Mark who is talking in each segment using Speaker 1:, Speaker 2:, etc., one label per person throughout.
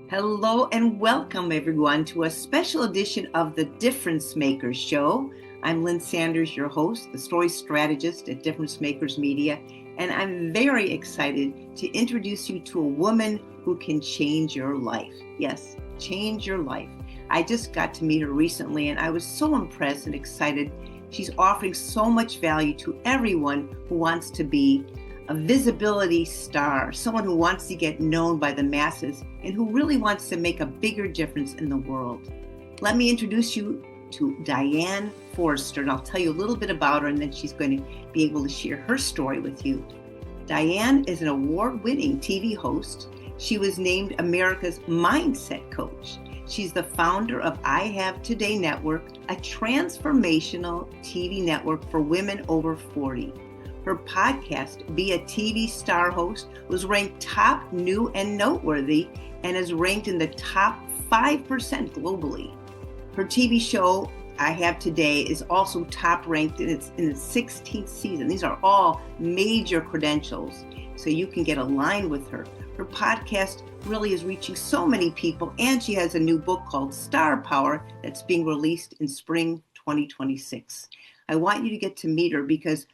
Speaker 1: Hello and welcome everyone to a special edition of the DifferenceMakers show. I'm Lynn Sanders, your host, the story strategist at DifferenceMakers Media, and I'm very excited to introduce you to a woman who can change your life. Yes, change your life. I just got to meet her recently and I was so impressed and excited. She's offering so much value to everyone who wants to be a visibility star, someone who wants to get known by the masses and who really wants to make a bigger difference in the world. Let me introduce you to Diane Forster, and I'll tell you a little bit about her, and then she's going to be able to share her story with you. Diane is an award-winning TV host. She was named America's Mindset Coach. She's the founder of I Have Today Network, a transformational TV network for women over 40. Her podcast, Be a TV Star Host, was ranked top new and noteworthy and is ranked in the top 5% globally. Her TV show, I Have Today, is also top ranked in its 16th season. These are all major credentials, so you can get aligned with her. Her podcast really is reaching so many people, and she has a new book called Star Power that's being released in spring 2026. I want you to get to meet her because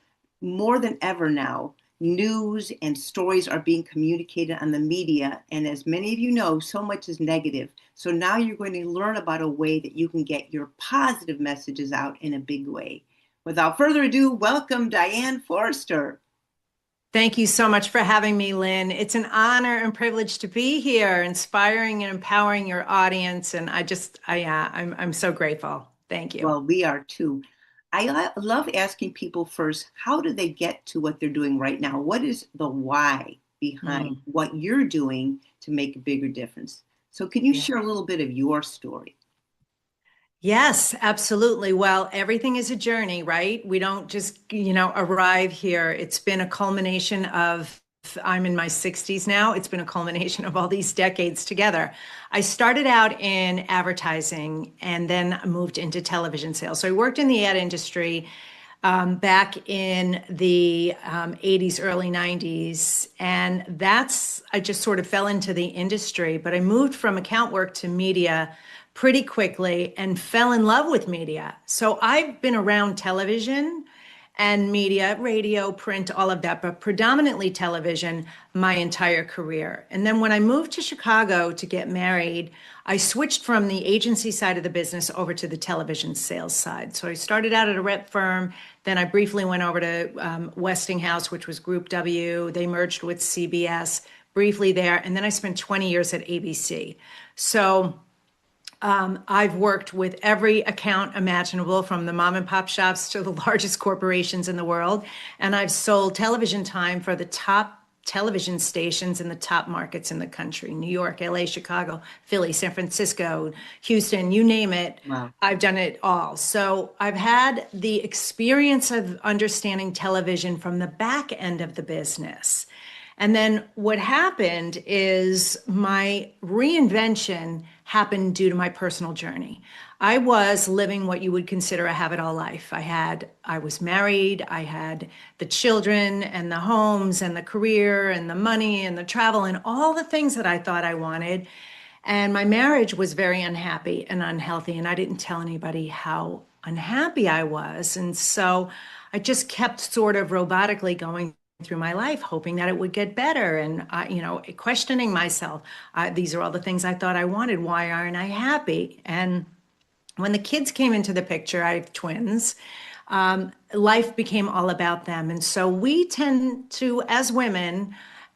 Speaker 1: more than ever now, news and stories are being communicated on the media. And as many of you know, so much is negative. So now you're going to learn about a way that you can get your positive messages out in a big way. Without further ado, welcome Diane Forster.
Speaker 2: Thank you so much for having me, Lynn. It's an honor and privilege to be here, inspiring and empowering your audience. And I'm so grateful. Thank you.
Speaker 1: Well, we are too. I love asking people first, how do they get to what they're doing right now? What is the why behind what you're doing to make a bigger difference? So can you share a little bit of your story?
Speaker 2: Yes, absolutely. Well, everything is a journey, right? We don't just, arrive here. It's been a culmination of I'm in my 60s now. It's been a culmination of all these decades together. I started out in advertising and then moved into television sales. So I worked in the ad industry back in the 80s, early 90s. And I just sort of fell into the industry. But I moved from account work to media pretty quickly and fell in love with media. So I've been around television and media, radio, print, all of that, but predominantly television my entire career. And then when I moved to Chicago to get married, I switched from the agency side of the business over to the television sales side. So I started out at a rep firm, then I briefly went over to Westinghouse, which was Group W. They merged with CBS, briefly there, and then I spent 20 years at ABC. So I've worked with every account imaginable, from the mom and pop shops to the largest corporations in the world. And I've sold television time for the top television stations in the top markets in the country: New York, LA, Chicago, Philly, San Francisco, Houston, you name it.
Speaker 1: Wow.
Speaker 2: I've done it all. So I've had the experience of understanding television from the back end of the business. And then what happened is my reinvention happened due to my personal journey. I was living what you would consider a have-it-all life. I was married, I had the children and the homes and the career and the money and the travel and all the things that I thought I wanted. And my marriage was very unhappy and unhealthy, and I didn't tell anybody how unhappy I was. And so I just kept sort of robotically going through my life, hoping that it would get better, and questioning myself. These are all the things I thought I wanted. Why aren't I happy? And when the kids came into the picture, I have twins. Life became all about them, and so we tend to, as women,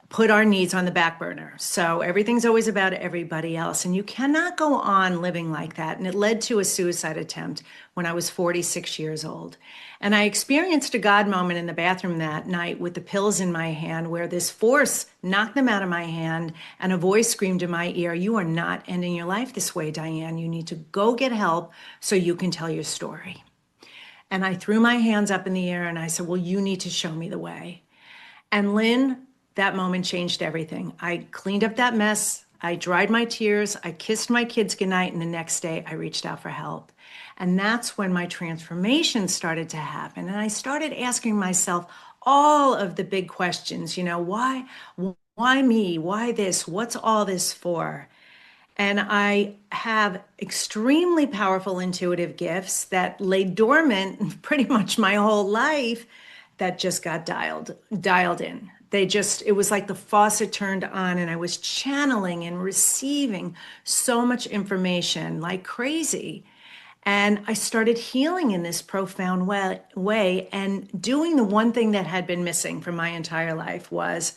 Speaker 2: put our needs on the back burner. So everything's always about everybody else, and you cannot go on living like that. And it led to a suicide attempt when I was 46 years old. And I experienced a God moment in the bathroom that night with the pills in my hand, where this force knocked them out of my hand and a voice screamed in my ear, "You are not ending your life this way, Diane. You need to go get help so you can tell your story." And I threw my hands up in the air and I said, "Well, you need to show me the way." And Lynn, that moment changed everything. I cleaned up that mess. I dried my tears. I kissed my kids goodnight. And the next day I reached out for help. And that's when my transformation started to happen. And I started asking myself all of the big questions, why me? Why this? What's all this for? And I have extremely powerful intuitive gifts that lay dormant pretty much my whole life that just got dialed in. It was like the faucet turned on and I was channeling and receiving so much information like crazy. And I started healing in this profound way and doing the one thing that had been missing from my entire life was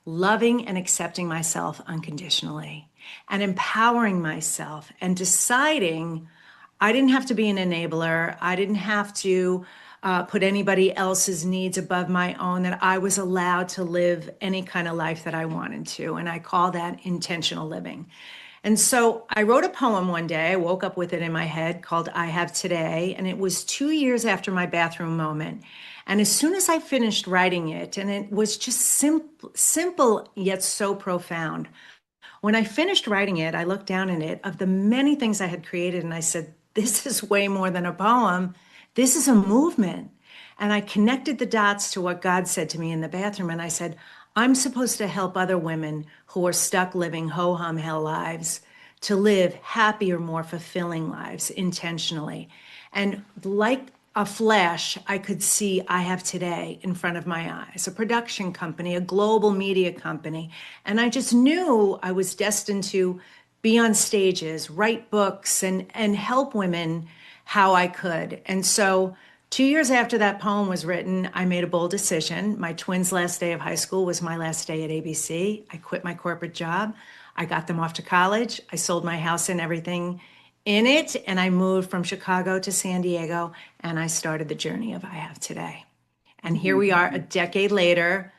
Speaker 2: loving and accepting myself unconditionally and empowering myself and deciding I didn't have to be an enabler. I didn't have to put anybody else's needs above my own, that I was allowed to live any kind of life that I wanted to. And I call that intentional living. And so I wrote a poem one day. I woke up with it in my head called I Have Today. And it was 2 years after my bathroom moment. And as soon as I finished writing it, and it was just simple yet so profound. When I finished writing it, I looked down at it of the many things I had created and I said, this is way more than a poem. This is a movement. And I connected the dots to what God said to me in the bathroom. And I said, I'm supposed to help other women who are stuck living ho-hum hell lives to live happier, more fulfilling lives intentionally. And like a flash, I could see I Have Today in front of my eyes, a production company, a global media company. And I just knew I was destined to be on stages, write books, and help women how I could. And so 2 years after that poem was written, I made a bold decision. My twins' last day of high school was my last day at ABC. I quit my corporate job. I got them off to college. I sold my house and everything in it, and I moved from Chicago to San Diego, and I started the journey of I Have Today. And here we are a decade later,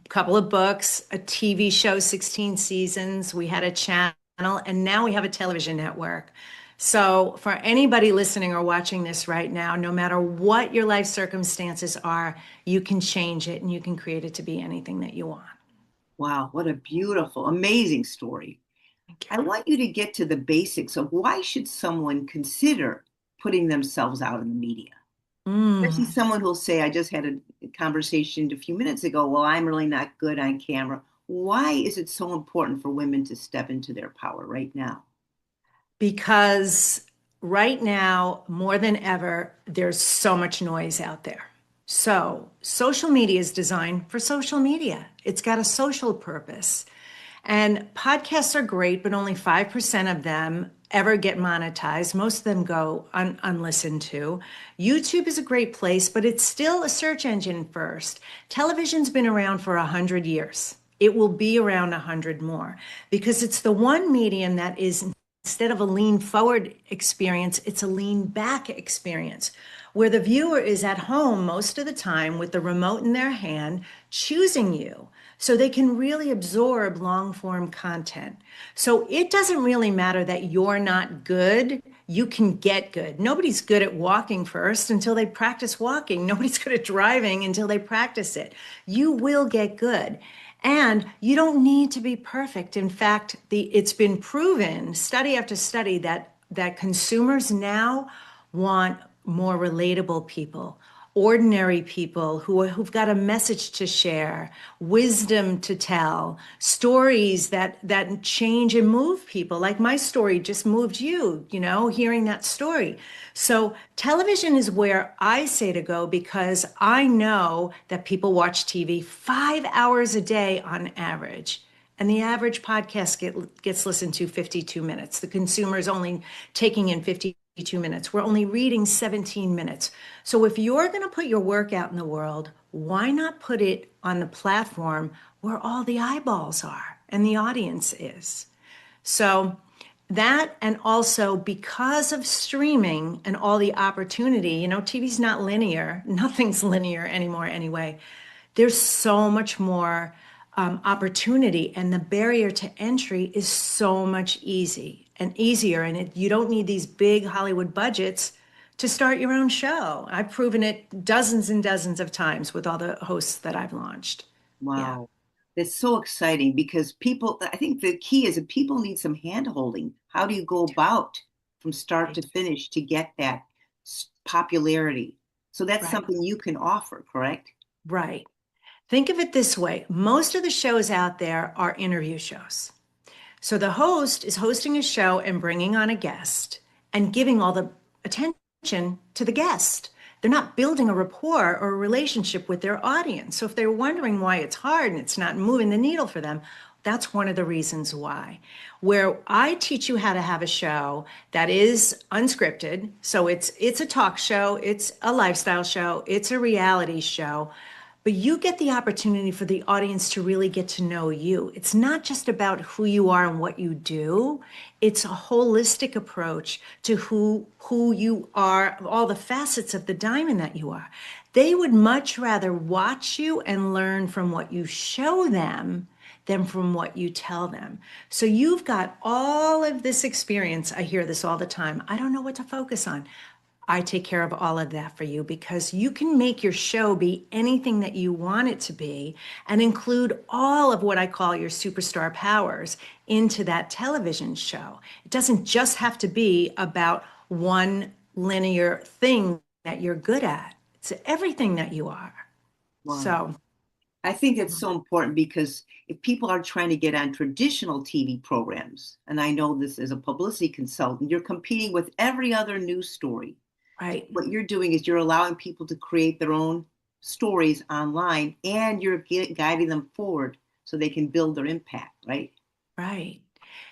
Speaker 2: a couple of books, a TV show, 16 seasons. We had a channel, and now we have a television network. So for anybody listening or watching this right now, no matter what your life circumstances are, you can change it and you can create it to be anything that you want.
Speaker 1: Wow, what a beautiful, amazing story.
Speaker 2: Thank
Speaker 1: I want you to get to the basics of why should someone consider putting themselves out in the media?
Speaker 2: you.
Speaker 1: Especially someone who'll say, I just had a conversation a few minutes ago, well, I'm really not good on camera. Why is it so important for women to step into their power right now?
Speaker 2: Because right now, more than ever, there's so much noise out there. So, social media is designed for social media. It's got a social purpose. And podcasts are great, but only 5% of them ever get monetized. Most of them go unlistened to. YouTube is a great place, but it's still a search engine first. Television's been around for 100 years. It will be around 100 more because it's the one medium that is, instead of a lean forward experience, it's a lean back experience where the viewer is at home most of the time with the remote in their hand, choosing you so they can really absorb long form content. So it doesn't really matter that you're not good. You can get good. Nobody's good at walking first until they practice walking. Nobody's good at driving until they practice it. You will get good. And you don't need to be perfect. In fact, it's been proven, study after study, that consumers now want more relatable people, ordinary people who've got a message to share, wisdom to tell, stories that change and move people. Like my story just moved you, hearing that story. So television is where I say to go because I know that people watch TV 5 hours a day on average. And the average podcast gets listened to 52 minutes. The consumer is only taking in 52 minutes. We're only reading 17 minutes. So if you're going to put your work out in the world, why not put it on the platform where all the eyeballs are and the audience is? So that, and also because of streaming and all the opportunity, TV's not linear. Nothing's linear anymore anyway. There's so much more opportunity, and the barrier to entry is so much easier. And you don't need these big Hollywood budgets to start your own show. I've proven it dozens and dozens of times with all the hosts that I've launched. Yeah,
Speaker 1: Wow. That's so exciting because people, I think the key is that people need some hand holding. How do you go about from start
Speaker 2: right,
Speaker 1: to finish to get that popularity? So that's
Speaker 2: right,
Speaker 1: something you can offer, correct?
Speaker 2: right. Think of it this way. Most of the shows out there are interview shows. So the host is hosting a show and bringing on a guest and giving all the attention to the guest. They're not building a rapport or a relationship with their audience. So if they're wondering why it's hard and it's not moving the needle for them, that's one of the reasons why. Where I teach you how to have a show that is unscripted. So it's a talk show, it's a lifestyle show, it's a reality show, but you get the opportunity for the audience to really get to know you. It's not just about who you are and what you do. It's a holistic approach to who you are, all the facets of the diamond that you are. They would much rather watch you and learn from what you show them than from what you tell them. So you've got all of this experience. I hear this all the time. I don't know what to focus on. I take care of all of that for you because you can make your show be anything that you want it to be and include all of what I call your superstar powers into that television show. It doesn't just have to be about one linear thing that you're good at. It's everything that you are.
Speaker 1: Wow.
Speaker 2: So
Speaker 1: I think it's so important because if people are trying to get on traditional TV programs, and I know this as a publicity consultant, you're competing with every other news story.
Speaker 2: right.
Speaker 1: What you're doing is you're allowing people to create their own stories online and you're guiding them forward so they can build their impact, right?
Speaker 2: Right.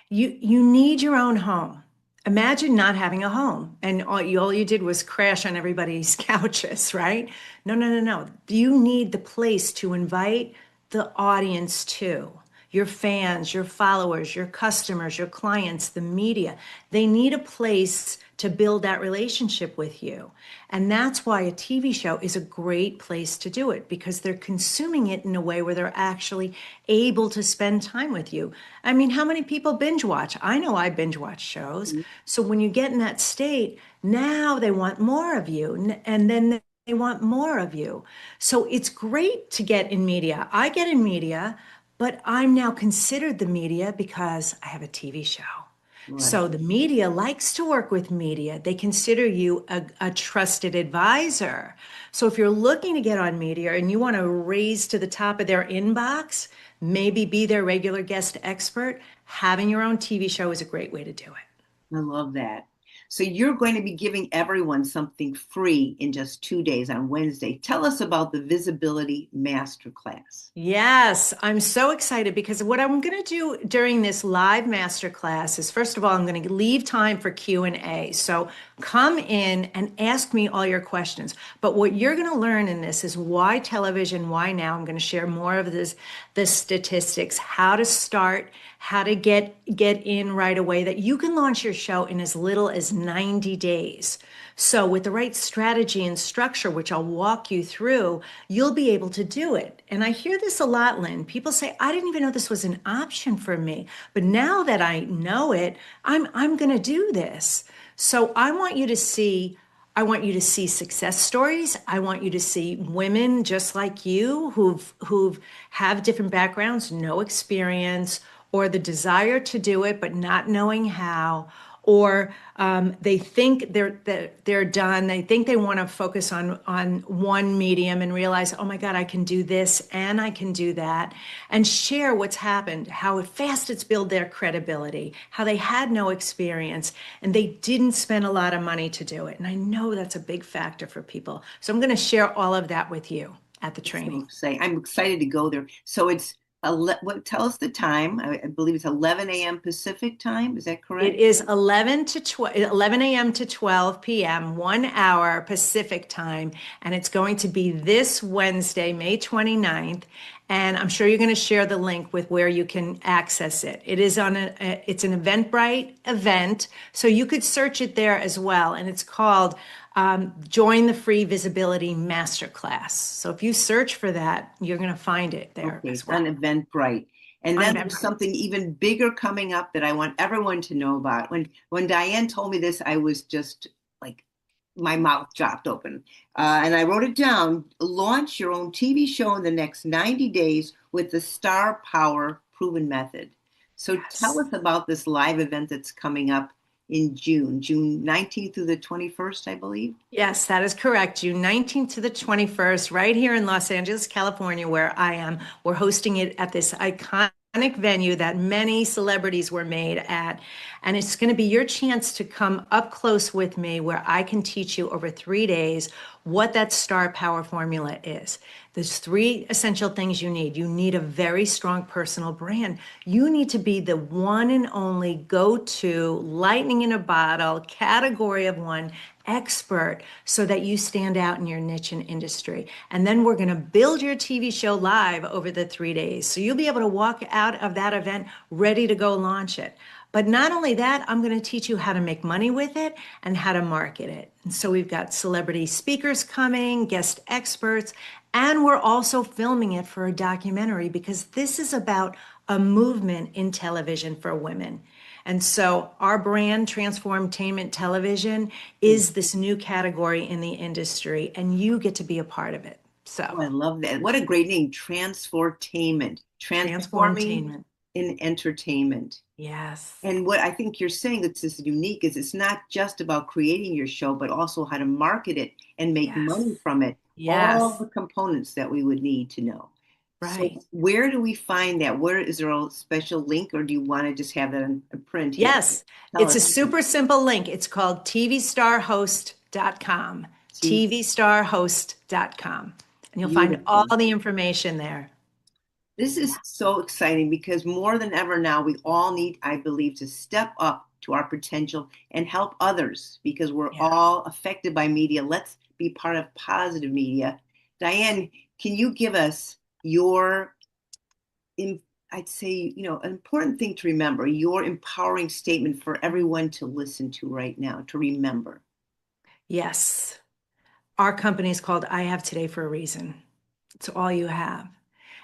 Speaker 2: You need your own home. Imagine not having a home and all you did was crash on everybody's couches, right? No, no, no, no. You need the place to invite the audience to. Your fans, your followers, your customers, your clients, the media. They need a place to build that relationship with you. And that's why a TV show is a great place to do it because they're consuming it in a way where they're actually able to spend time with you. I mean, how many people binge watch? I know I binge watch shows.
Speaker 1: Mm-hmm.
Speaker 2: So when you get in that state, now they want more of you. And then they want more of you. So it's great to get in media. I get in media, but I'm now considered the media because I have a TV show.
Speaker 1: Right.
Speaker 2: So the media likes to work with media. They consider you a trusted advisor. So if you're looking to get on media and you want to raise to the top of their inbox, maybe be their regular guest expert, having your own TV show is a great way to do it.
Speaker 1: I love that. So you're going to be giving everyone something free in just 2 days on Wednesday. Tell us about the Visibility Masterclass.
Speaker 2: Yes, I'm so excited because what I'm going to do during this live masterclass is, first of all, I'm going to leave time for Q&A. So come in and ask me all your questions. But what you're going to learn in this is why television, why now. I'm going to share more of the statistics, how to start, how to get in right away, that you can launch your show in as little as 90 days. So with the right strategy and structure, which I'll walk you through, you'll be able to do it. And I hear this a lot, Lynn. People say, I didn't even know this was an option for me. But now that I know it, I'm going to do this. So I want you to see success stories. I want you to see women just like you who've have different backgrounds, no experience, or the desire to do it, but not knowing how, or they think they're done. They think they want to focus on one medium and realize, oh my God, I can do this and I can do that, and share what's happened, how fast it's built their credibility, how they had no experience and they didn't spend a lot of money to do it. And I know that's a big factor for people. So I'm going to share all of that with you at the training.
Speaker 1: I'm excited to go there. So it's tell us the time. I believe it's 11 a.m. Pacific time. Is that correct?
Speaker 2: It is 11 a.m. to 12 p.m., 1 hour Pacific time. And it's going to be this Wednesday, May 29th. And I'm sure you're going to share the link with where you can access it. It is it's an Eventbrite event. So you could search it there as well. And it's called Join the Free Visibility Masterclass. So if you search for that, you're going to find it there.
Speaker 1: Okay, it's on Eventbrite. And then there's something even bigger coming up that I want everyone to know about. When Diane told me this, I was just like, my mouth dropped open. And I wrote it down: launch your own TV show in the next 90 days with the Star Power Proven Method. So
Speaker 2: Yes.
Speaker 1: Tell us about this live event that's coming up in June 19th through the 21st, I believe.
Speaker 2: Yes, that is correct. June 19th to the 21st, right here in Los Angeles, California, where I am. We're hosting it at this iconic venue that many celebrities were made at. And it's going to be your chance to come up close with me where I can teach you over 3 days what that star power formula is. There's 3 essential things you need. You need a very strong personal brand. You need to be the one and only go-to, lightning in a bottle, category of one expert so that you stand out in your niche and industry. And then we're going to build your TV show live over the 3 days. So you'll be able to walk out of that event ready to go launch it. But not only that, I'm going to teach you how to make money with it and how to market it. And so we've got celebrity speakers coming, guest experts, and we're also filming it for a documentary because this is about a movement in television for women. And so our brand, Transformtainment Television, is this new category in the industry, and you get to be a part of it. So
Speaker 1: Oh, I love that. What a great name, Transformtainment. Transforming in entertainment.
Speaker 2: Yes.
Speaker 1: And what I think you're saying that's just unique is it's not just about creating your show, but also how to market it and make money from it. All
Speaker 2: Yes.
Speaker 1: the components that we would need to know.
Speaker 2: Right.
Speaker 1: So where do we find that? Where is there a special link, or do you want to just have that in print here?
Speaker 2: Yes. It's a super simple link. It's called tvstarhost.com. tvstarhost.com. And you'll find all the information there.
Speaker 1: This is so exciting because more than ever now, we all need, I believe, to step up to our potential and help others because we're all affected by media. Let's be part of positive media. Diane, can you give us your, I'd say, an important thing to remember, your empowering statement for everyone to listen to right now, to remember?
Speaker 2: Yes. Our company is called I Have Today for a reason. It's all you have.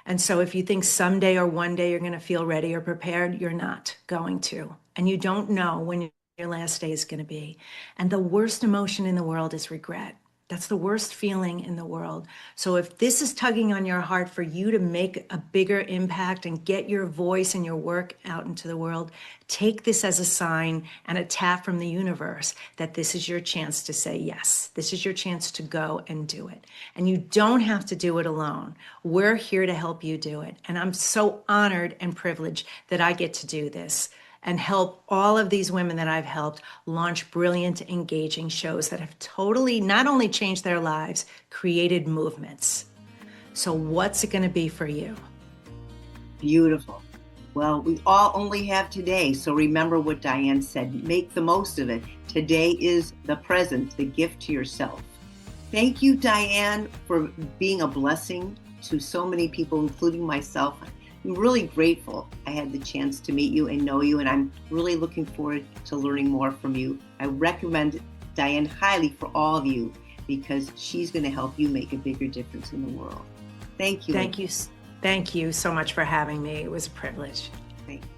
Speaker 2: And so if you think someday or one day you're going to feel ready or prepared, you're not going to. And you don't know when your last day is going to be. And the worst emotion in the world is regret. That's the worst feeling in the world. So if this is tugging on your heart for you to make a bigger impact and get your voice and your work out into the world, take this as a sign and a tap from the universe that this is your chance to say yes. This is your chance to go and do it. And you don't have to do it alone. We're here to help you do it. And I'm so honored and privileged that I get to do this and help all of these women that I've helped launch brilliant, engaging shows that have totally not only changed their lives, created movements. So what's it going to be for you?
Speaker 1: Beautiful. Well, we all only have today, so remember what Diane said. Make the most of it. Today is the present, the gift to yourself. Thank you, Diane, for being a blessing to so many people, including myself. I'm really grateful I had the chance to meet you and know you, and I'm really looking forward to learning more from you. I recommend Diane highly for all of you because she's going to help you make a bigger difference in the world. Thank you.
Speaker 2: Thank you. Thank you so much for having me. It was a privilege.
Speaker 1: Thank you.